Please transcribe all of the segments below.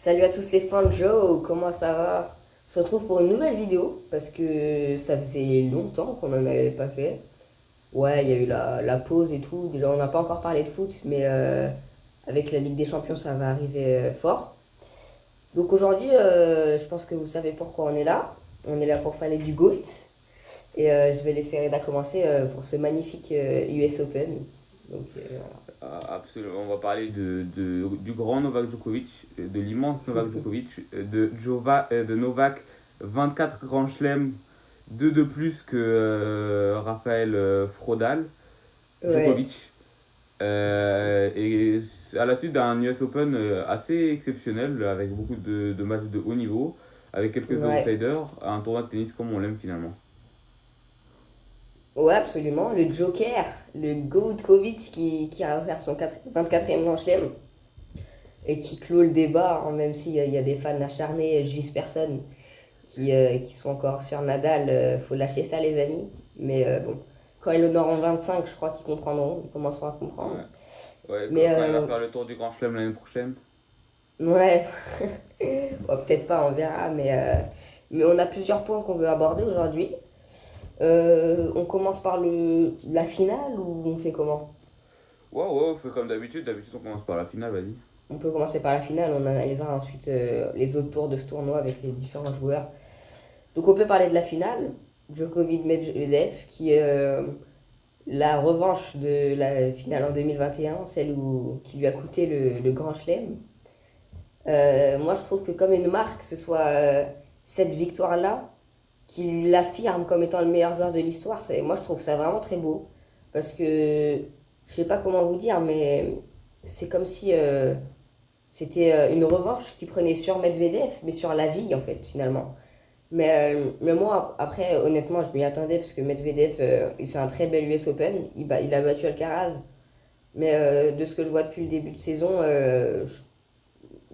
Salut à tous les fans de Joe, comment ça va? On se retrouve pour une nouvelle vidéo parce que ça faisait longtemps qu'on n'en avait pas fait. Ouais, il y a eu la pause et tout. Déjà, on n'a pas encore parlé de foot, mais avec la Ligue des Champions, ça va arriver fort. Donc aujourd'hui, je pense que vous savez pourquoi on est là. On est là pour parler du GOAT. Et je vais laisser Reda commencer pour ce magnifique US Open. Donc voilà. Absolument, on va parler du grand Novak Djokovic, de l'immense Novak Djokovic, de Novak, 24 grands chelems, 2 de plus que Raphaël Frodal, Ouais, Djokovic. Et à la suite d'un US Open assez exceptionnel, avec beaucoup de matchs de haut niveau, avec quelques ouais. outsiders, un tournoi de tennis comme on l'aime finalement. Ouais, absolument. Le Joker, le Goatkovic qui a offert son 24e Grand Chelem et qui clôt le débat, hein, même s'il y a des fans acharnés, je vise personne, qui sont encore sur Nadal. Faut lâcher ça, les amis. Mais bon, quand ils l'honorent en 25, je crois qu'ils comprendront, ils commenceront à comprendre. Ouais, ouais, Mais quand il va faire le tour du Grand Chelem l'année prochaine. ouais, bon, peut-être pas, on verra. Mais on a plusieurs points qu'on veut aborder aujourd'hui. On commence par la finale ou on fait comment? Ouais, ouais, on fait comme d'habitude. D'habitude, on commence par la finale, vas-y. On peut commencer par la finale, on analysera ensuite les autres tours de ce tournoi avec les différents joueurs. Donc on peut parler de la finale, Djokovic-Medvedev, qui est la revanche de la finale en 2021, qui lui a coûté le Grand Chelem. Moi je trouve que comme une marque, ce soit cette victoire-là qui l'affirme comme étant le meilleur joueur de l'histoire, moi je trouve ça vraiment très beau. Parce que je sais pas comment vous dire, mais c'est comme si c'était une revanche qu'il prenait sur Medvedev, mais sur la vie, en fait, finalement. Mais moi, après, honnêtement, je m'y attendais parce que Medvedev, il fait un très bel US Open. Il a battu Alcaraz. Mais de ce que je vois depuis le début de saison,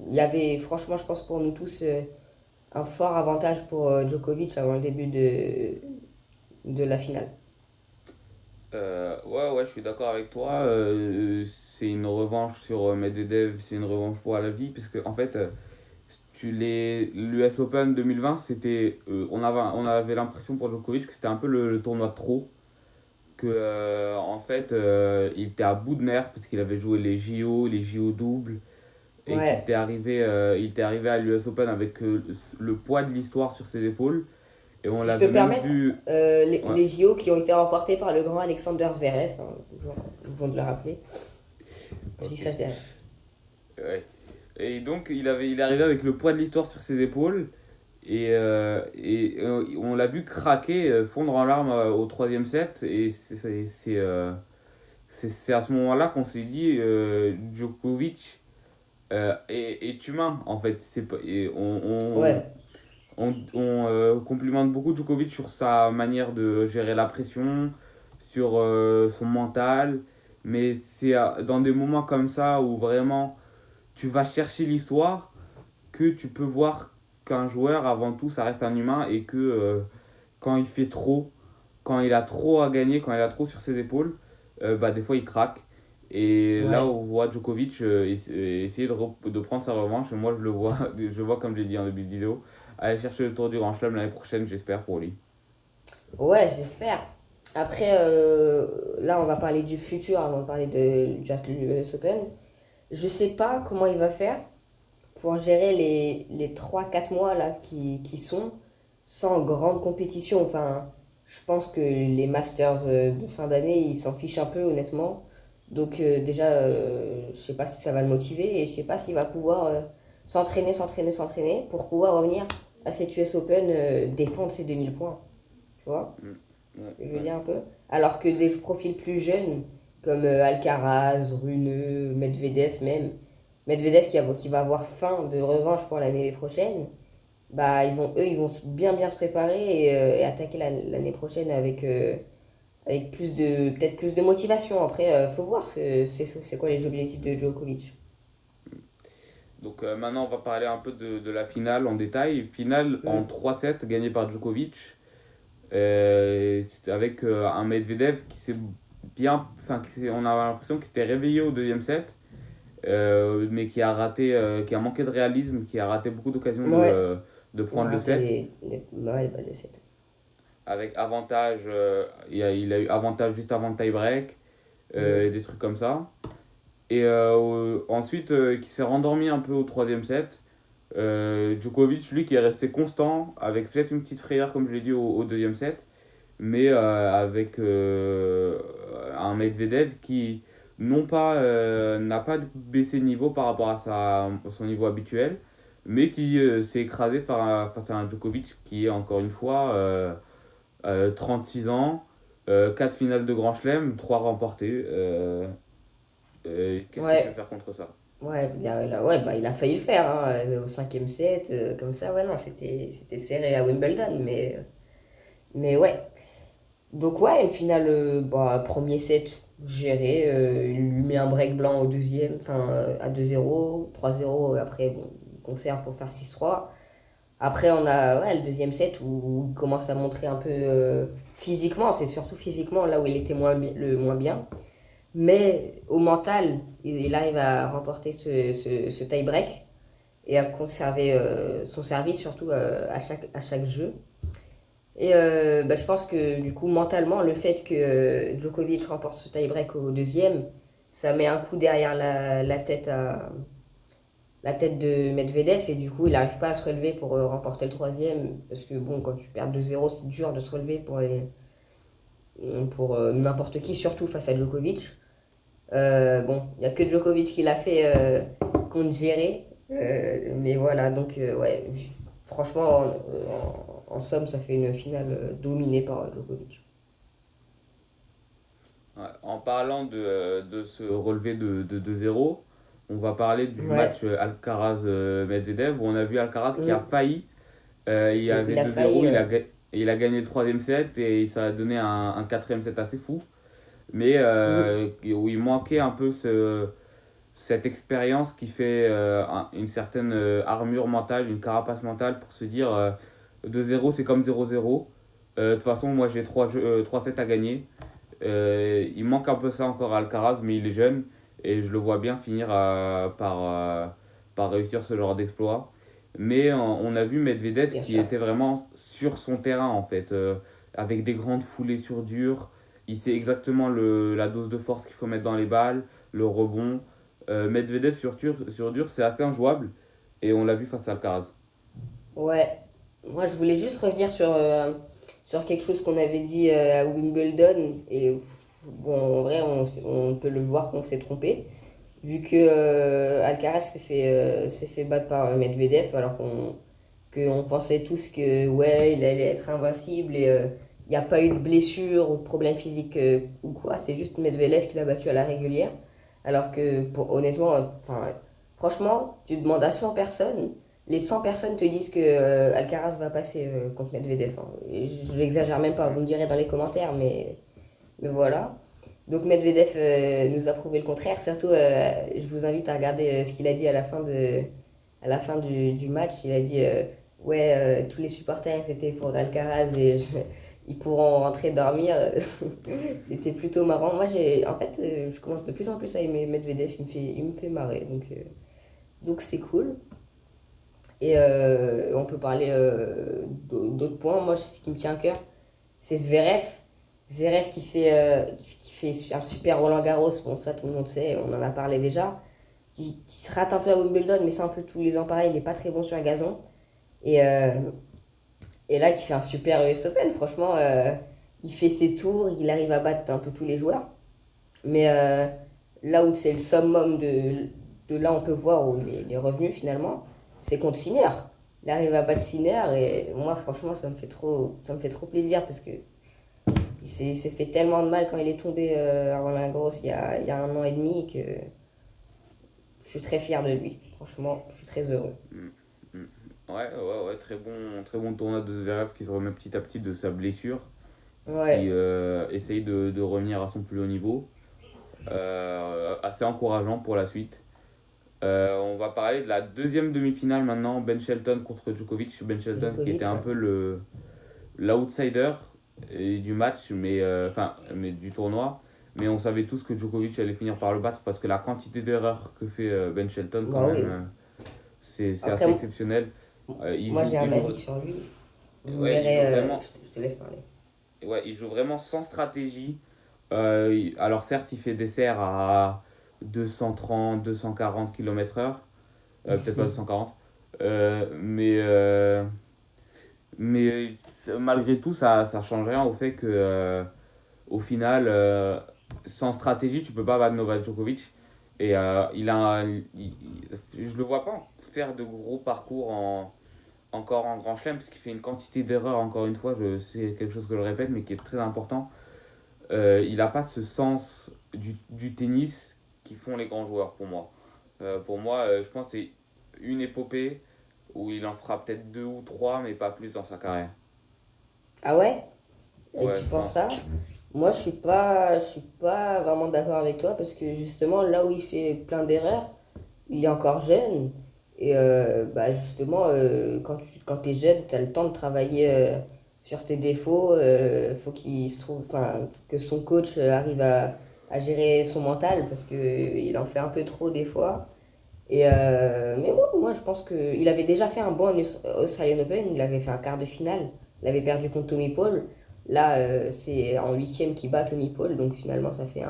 il y avait, franchement, je pense pour nous tous, un fort avantage pour Djokovic avant le début de la finale. Ouais, ouais, je suis d'accord avec toi. C'est une revanche sur Medvedev, c'est une revanche pour la vie, puisque en fait, l'US Open 2020, on avait l'impression pour Djokovic que c'était un peu le tournoi de trop, que en fait, il était à bout de nerfs parce qu'il avait joué les JO doubles, et Ouais. il était arrivé à l'US Open avec le poids de l'histoire sur ses épaules, et on Si je peux l'avait me même permettre, vu. Ouais, les JO qui ont été remportés par le grand Alexander Zverev, hein, ils vont de le rappeler. Je dis ok. ça, je dis rien. Ouais. Et donc, il est arrivé avec le poids de l'histoire sur ses épaules. Et on l'a vu craquer, fondre en larmes au troisième set. Et c'est à ce moment-là qu'on s'est dit Djokovic est humain, en fait. C'est pas, et Ouais. on complimente beaucoup Djokovic sur sa manière de gérer la pression, sur son mental. Mais c'est dans des moments comme ça où vraiment tu vas chercher l'histoire que tu peux voir qu'un joueur, avant tout, ça reste un humain et que quand il fait trop, quand il a trop à gagner, quand il a trop sur ses épaules, bah, des fois il craque. Et là, Ouais. on voit Djokovic essayer de prendre sa revanche. Et moi, je le vois, je le vois comme je l'ai dit en début de vidéo, aller chercher le tour du Grand Chelem l'année prochaine, j'espère pour lui. Ouais, j'espère. Après, là, on va parler du futur avant de parler de Just l'US Open. Je sais pas comment il va faire pour gérer les 3 4 mois là qui sont sans grande compétition. Enfin, je pense que les Masters de fin d'année, ils s'en fichent un peu, honnêtement. Donc, déjà, je sais pas si ça va le motiver et je sais pas s'il va pouvoir s'entraîner pour pouvoir revenir à cette US Open, défendre ses 2000 points. Tu vois? Mm. Ouais, Je veux ouais. dire un peu. Alors que des profils plus jeunes, comme Alcaraz, Runeux, Medvedev même, Medvedev qui va avoir faim de revanche pour l'année prochaine, bah ils vont bien bien se préparer et attaquer l'année prochaine avec peut-être plus de motivation. Après, faut voir c'est quoi les objectifs de Djokovic. Donc maintenant, on va parler un peu de la finale en détail. Finale en Hmm. 3-7 gagnée par Djokovic. C'était avec un Medvedev qui s'est bien. Enfin, on a l'impression qu'il s'était réveillé au deuxième set mais qui a manqué de réalisme, qui a raté beaucoup d'occasions Ouais, de il a prendre le raté set. ouais, bah, le 7. Avec avantage, il a eu avantage juste avant le tie-break, et des trucs comme ça. Et ensuite, qui s'est rendormi un peu au troisième set. Djokovic, lui, qui est resté constant, avec peut-être une petite frayeur, comme je l'ai dit, au deuxième set, mais avec un Medvedev qui, non pas, n'a pas baissé de niveau par rapport à son niveau habituel, mais qui s'est écrasé face à un Djokovic qui est, encore une fois, 36 ans, 4 finales de Grand Chelem, 3 remportées. Qu'est-ce que tu veux Ouais, faire contre ça? ouais, ouais, bah, il a failli le faire hein, au cinquième set, comme ça, ouais, non, c'était serré à Wimbledon, mais ouais. Donc ouais, une finale, bah, premier set géré, il lui met un break blanc au deuxième, enfin à 2-0, 3-0, après bon, il conserve pour faire 6-3. Après on a ouais, le deuxième set où il commence à montrer un peu physiquement, c'est surtout physiquement là où il était le moins bien. Mais au mental, il arrive à remporter ce tie-break et à conserver son service surtout à chaque jeu. Et bah, je pense que du coup, mentalement, le fait que Djokovic remporte ce tie-break au deuxième, ça met un coup derrière la tête de Medvedev et du coup, il n'arrive pas à se relever pour remporter le troisième. Parce que bon, quand tu perds 2-0, c'est dur de se relever pour n'importe qui, surtout face à Djokovic. Bon, il n'y a que Djokovic qui l'a fait contre Géré. Mais voilà, donc ouais, franchement, en somme, ça fait une finale dominée par Djokovic. Ouais, en parlant de se relever de 2-0, on va parler du Ouais, match Alcaraz-Medvedev où on a vu Alcaraz qui a mm. failli. Il y avait Il a 2-0, failli, ouais. il a gagné le troisième set et ça a donné un quatrième set assez fou. Mais Mm. où il manquait un peu cette expérience qui fait une certaine armure mentale, une carapace mentale pour se dire 2-0 c'est comme 0-0. De toute façon, moi j'ai 3 sets à gagner. Il manque un peu ça encore à Alcaraz, mais il est jeune et je le vois bien finir par réussir ce genre d'exploit. Mais on a vu Medvedev Bien qui sûr. était vraiment sur son terrain en fait, avec des grandes foulées sur dur. Il sait exactement la dose de force qu'il faut mettre dans les balles, le rebond. Medvedev sur dur, c'est assez injouable et on l'a vu face à Alcaraz. Ouais. Moi, je voulais juste revenir sur quelque chose qu'on avait dit à Wimbledon. Et bon, en vrai, on peut le voir qu'on s'est trompé. Vu que Alcaraz s'est fait battre par Medvedev, alors qu'on pensait tous que ouais, il allait être invincible et il n'y a pas eu de blessure ou de problème physique ou quoi. C'est juste Medvedev qui l'a battu à la régulière. Alors que honnêtement, enfin, franchement, tu demandes à 100 personnes, les 100 personnes te disent que Alcaraz va passer contre Medvedev, hein. Et je n'exagère même pas, vous me direz dans les commentaires, mais voilà. Donc Medvedev nous a prouvé le contraire. Surtout, je vous invite à regarder ce qu'il a dit à la fin du match. Il a dit ouais, tous les supporters c'était pour Alcaraz et ils pourront rentrer dormir. C'était plutôt marrant. Moi, en fait, je commence de plus en plus à aimer Medvedev. Il me fait marrer. Donc c'est cool. Et on peut parler d'autres points. Moi, ce qui me tient à cœur, c'est Zverev. Zverev qui fait un super Roland Garros, bon ça tout le monde sait, on en a parlé déjà. Qui se rate un peu à Wimbledon, mais c'est un peu tous les ans pareil, il est pas très bon sur un gazon. Et, et là, qui fait un super US Open, franchement, il fait ses tours, il arrive à battre un peu tous les joueurs. Mais là où c'est le summum de là, on peut voir où il est revenu finalement, c'est contre Sinner. Il arrive à battre Sinner et moi, franchement, ça me fait trop plaisir parce que il s'est fait tellement de mal quand il est tombé à Roland Garros il y a un an et demi que je suis très fier de lui. Franchement, je suis très heureux. Mm, mm. Ouais, très bon tournoi de Zverev qui se remet petit à petit de sa blessure, qui Ouais, essaye de revenir à son plus haut niveau. Assez encourageant pour la suite. On va parler de la deuxième demi-finale maintenant, Ben Shelton contre Djokovic. Ben Shelton qui était Djokovic, un ouais. peu l'outsider du match, mais du tournoi. Mais on savait tous que Djokovic allait finir par le battre parce que la quantité d'erreurs que fait Ben Shelton, quand Bah même, oui. c'est Après, assez exceptionnel. moi j'ai un Il joue, avis sur lui. Vous ouais, il verrez, joue vraiment, je te laisse parler. ouais, il joue vraiment sans stratégie. Alors certes, il fait des serres à 230, 240 km/h. Peut-être pas 240. Mais malgré tout, ça change rien au fait que, au final, sans stratégie, tu peux pas battre Novak Djokovic. Et je le vois pas faire de gros parcours encore en Grand Chelem, parce qu'il fait une quantité d'erreurs, encore une fois, c'est quelque chose que je répète, mais qui est très important. Il n'a pas ce sens du tennis qui font les grands joueurs pour moi. Pour moi, je pense que c'est une épopée où il en fera peut-être deux ou trois, mais pas plus dans sa carrière. Ah ouais? Et Ouais, tu je penses pense. ça? Moi, je suis pas vraiment d'accord avec toi parce que justement, là où il fait plein d'erreurs, il est encore jeune. Et bah justement, quand tu es jeune, tu as le temps de travailler sur tes défauts. Faut qu'il se trouve, enfin, que son coach arrive à gérer son mental parce que il en fait un peu trop des fois. Et mais moi, je pense qu'il avait déjà fait un bon Australian Open. Il avait fait un quart de finale. Il avait perdu contre Tommy Paul. Là, c'est en huitième qu'il bat Tommy Paul. Donc finalement, ça fait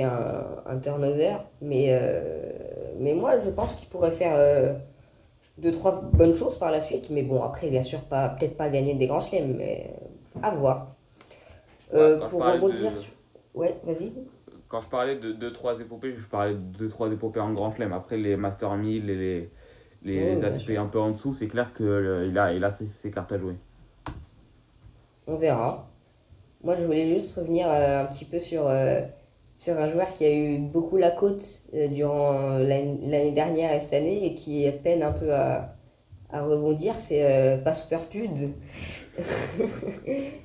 un turnover. Mais moi, je pense qu'il pourrait faire deux, trois bonnes choses par la suite. Mais bon, après, bien sûr, peut-être pas gagner des grands chelems, mais à voir. Ouais, quand je Pour parlais rebondir de, sur... Ouais, vas-y. quand je parlais de 2-3 épopées, je parlais de 2-3 épopées en Grand Chelem. Après, les Master 1000 et les Oui, bien ATP sûr. un peu en dessous, c'est clair qu'il il a ses cartes à jouer. On verra. Moi, je voulais juste revenir un petit peu sur un joueur qui a eu beaucoup la côte durant l'année dernière et cette année et qui peine un peu à rebondir, c'est Casper Ruud.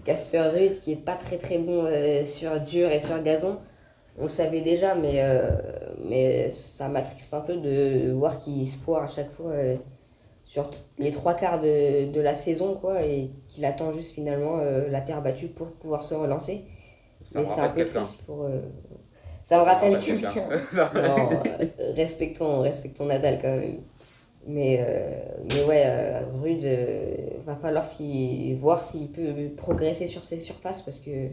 Casper Ruud qui est pas très très bon sur dur et sur gazon. On le savait déjà, mais ça m'attriste un peu de voir qu'il se foire à chaque fois sur les trois quarts de la saison, quoi, et qu'il attend juste finalement la terre battue pour pouvoir se relancer. Ça Mais me c'est un rappelle peu quelqu'un. triste pour. Ça me Ça me rappelle rappelle quelqu'un. quelqu'un. Non, respectons Nadal quand même. Mais ouais, Rude, va falloir voir s'il peut progresser sur ses surfaces parce que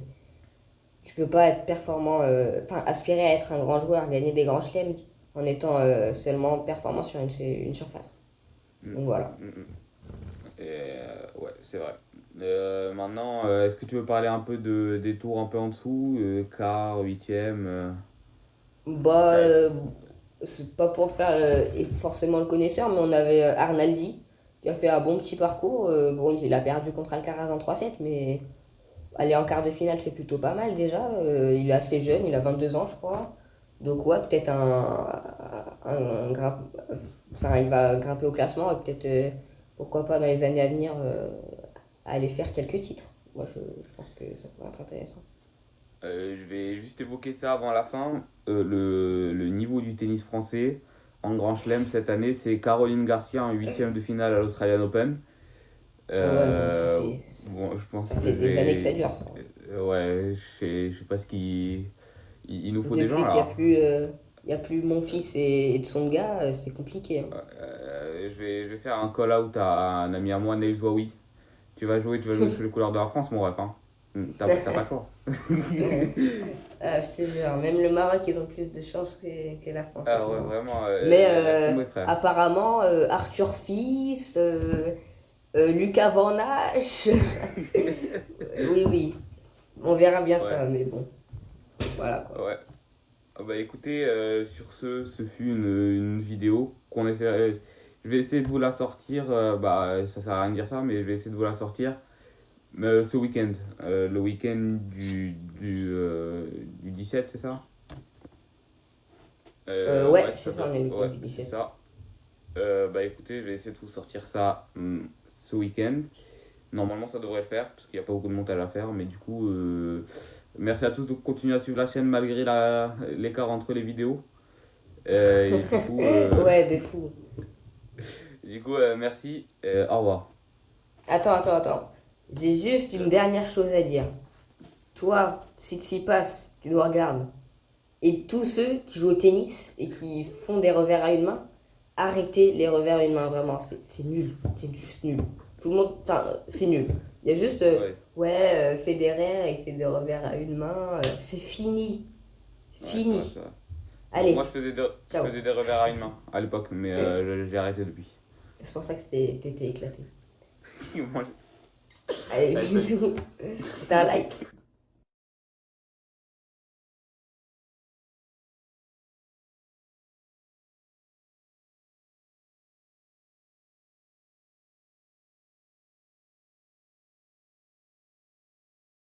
tu peux pas être performant, enfin aspirer à être un grand joueur, gagner des grands chelems en étant seulement performant sur une surface. Mm, Donc voilà. mm, mm. Ouais, c'est vrai. Maintenant, est-ce que tu veux parler un peu des tours un peu en dessous, quart, huitième Bah, est-ce que- c'est pas pour faire forcément le connaisseur, mais on avait Arnaldi qui a fait un bon petit parcours. Bon, il a perdu contre Alcaraz en 3-7, mais aller en quart de finale, c'est plutôt pas mal déjà. Il est assez jeune, il a 22 ans, je crois. Donc, ouais, peut-être enfin, il va grimper au classement et peut-être, pourquoi pas, dans les années à venir, aller faire quelques titres. Moi, je pense que ça pourrait être intéressant. Je vais juste évoquer ça avant la fin. Le niveau du tennis français en Grand Chelem cette année, c'est Caroline Garcia en huitième de finale à l'Australian Open. Ah ouais, bon, Euh, bon, je pense ça que fait je des années que ça vais. dure, ça. Ouais, je sais pas ce qu'il. Il nous faut des gens Depuis qu'il n'y a là. plus, il y a plus mon fils et Tsonga, c'est compliqué, hein. Je vais faire un call-out à un ami à moi, Neil Zouaoui. Tu vas jouer sous les couleurs de la France, mon ref. Hein. T'as pas le choix. Ah, je te jure, même le Maroc, ils ont plus de chance que la France en Ah ce ouais, moment. vraiment, Mais laisse tomber, frère. apparemment, Arthur Fils, Lucas Van Hache, oui, oui, on verra bien Ouais, ça, mais bon, voilà quoi. ouais. Ah bah écoutez, sur ce fut une vidéo qu'on essaie. Je vais essayer de vous la sortir. Bah, ça sert à rien de dire ça, mais je vais essayer de vous la sortir ce week-end. Le week-end du 17, c'est ça? Ouais, Ouais, c'est ça ça, doit. on est le week-end Ouais, du c'est 17. ça. Bah écoutez, je vais essayer de vous sortir ça ce week-end. Normalement, ça devrait le faire, parce qu'il n'y a pas beaucoup de montage à faire, mais du coup, merci à tous de continuer à suivre la chaîne malgré l'écart entre les vidéos. Et du coup, Ouais, des fous. merci, au revoir. Attends. J'ai juste une dernière chose à dire. Toi, Tsitsipas, qui nous regardent. Et tous ceux qui jouent au tennis et qui font des revers à une main, arrêtez les revers à une main, vraiment, c'est nul, c'est juste nul. Tout le monde, enfin, c'est nul. Il y a juste, Federer, il fait des revers à une main, c'est fini. C'est fini. c'est vrai. Allez, Moi, je faisais des revers à une main à l'époque, mais j'ai arrêté depuis. c'est pour ça que t'étais éclaté. Moi, Allez, Allez, salut. bisous. T'as un like.